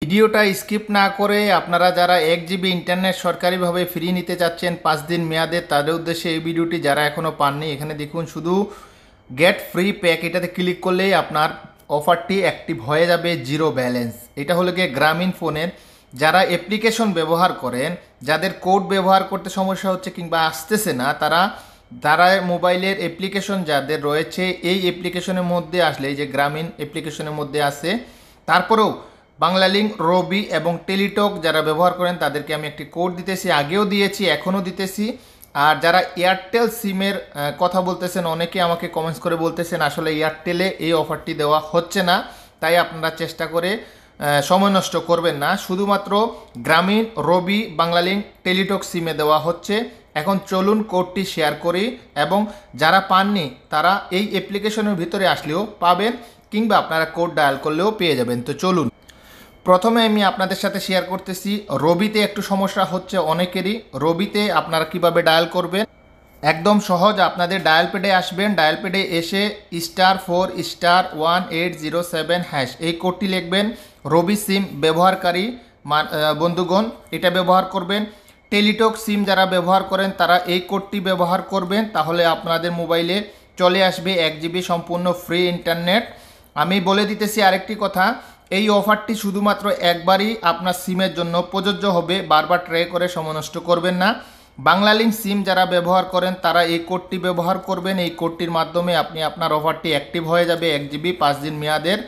ভিডিওটা স্কিপ না করে আপনারা যারা 1 জিবি ইন্টারনেট সরকারিভাবে ফ্রি নিতে চাচ্ছেন 5 দিন মেয়াদে, তাদের উদ্দেশ্যে এই ভিডিওটি। যারা এখনও পাননি, এখানে দেখুন শুধু গেট ফ্রি প্যাক, এটাতে ক্লিক করলেই আপনার অফারটি অ্যাক্টিভ হয়ে যাবে জিরো ব্যালেন্স। এটা হলো গিয়ে গ্রামীণ ফোনের যারা অ্যাপ্লিকেশন ব্যবহার করেন, যাদের কোড ব্যবহার করতে সমস্যা হচ্ছে কিংবা আসতেছে না, তারা মোবাইলের অ্যাপ্লিকেশন যাদের রয়েছে এই অ্যাপ্লিকেশনের মধ্যে আসলে, এই যে গ্রামীণ অ্যাপ্লিকেশনের মধ্যে আছে, তারপরেও বাংলালিংক, রবি এবং টেলিটক যারা ব্যবহার করেন তাদেরকে আমি একটি কোড দিতেছি, আগেও দিয়েছি, এখনও দিতেছি। আর যারা এয়ারটেল সিমের কথা বলতেছেন, অনেকে আমাকে কমেন্টস করে বলতেছেন আসলে এয়ারটেলে এই অফারটি দেওয়া হচ্ছে না, তাই আপনারা চেষ্টা করে সময় নষ্ট করবেন না। শুধুমাত্র গ্রামীণ, রবি, বাংলালিংক, টেলিটক সিমে দেওয়া হচ্ছে। এখন চলুন কোডটি শেয়ার করি, এবং যারা পাননি তারা এই অ্যাপ্লিকেশনের ভিতরে আসলেও পাবেন, কিংবা আপনারা কোড ডায়াল করলেও পেয়ে যাবেন। তো চলুন, প্রথমে আমি আপনাদের সাথে শেয়ার করতেছি। রবিতে একটু সমস্যা হচ্ছে অনেকেরই। রবিতে আপনারা কিভাবে ডায়াল করবেন, একদম সহজ। আপনাদের ডায়াল প্যাডে আসবেন, ডায়াল প্যাডে এসে *4*1807# এই কোডটি লিখবেন। রবি সিম ব্যবহারকারী বন্ধুগণ এটা ব্যবহার করবেন। টেলিটক সিম যারা ব্যবহার করেন তারা এই কোডটি ব্যবহার করবেন, তাহলে আপনাদের মোবাইলে চলে আসবে 1 জিবি সম্পূর্ণ ফ্রি ইন্টারনেট। আমি বলে দিতেছি আরেকটি কথা, এই অফারটি শুধুমাত্র একবারই আপনার সিমের জন্য প্রযোজ্য হবে, বারবার ট্রাই করে সময় নষ্ট করবেন না। বাংলালিংক সিম যারা ব্যবহার করেন তারা এই কোডটি ব্যবহার করবেন। এই কোডটির মাধ্যমে আপনি আপনার অফারটি অ্যাক্টিভ হয়ে যাবে 1 জিবি 5 দিন মেয়াদের।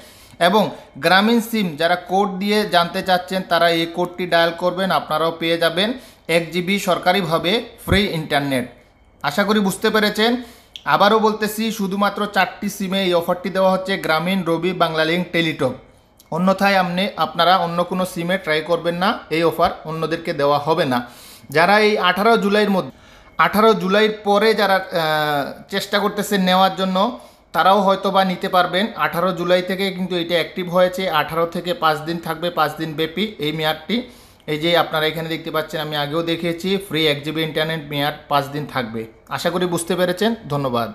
এবং গ্রামীণ সিম যারা কোড দিয়ে জানতে চাচ্ছেন তারা এই কোডটি ডায়াল করবেন, আপনারাও পেয়ে যাবেন 1 জিবি সরকারিভাবে ফ্রি ইন্টারনেট। আশা করি বুঝতে পেরেছেন। আবারও বলতেছি, শুধুমাত্র 4টি সিমে এই অফারটি দেওয়া হচ্ছে, গ্রামীণ, রবি, বাংলালিংক, টেলিটক। অন্যথায় আপনারা অন্য কোনো সিমে ট্রাই করবেন না, এই অফার অন্যদেরকে দেওয়া হবে না। যারা এই 18 জুলাইয়ের মধ্যে, 18 জুলাইয়ের পরে যারা চেষ্টা করতেছেন নেওয়ার জন্য, তারাও হয়তো বা নিতে পারবেন। 18 জুলাই থেকে কিন্তু এটা অ্যাক্টিভ হয়েছে। 18 থেকে 5 দিন থাকবে, 5 দিন ব্যাপী এই মেয়াদটি। এই যে আপনারা এখানে দেখতে পাচ্ছেন, আমি আগেও দেখিয়েছি, ফ্রি 1 জিবি ইন্টারনেট মেয়াদ 5 দিন থাকবে। আশা করি বুঝতে পেরেছেন। ধন্যবাদ।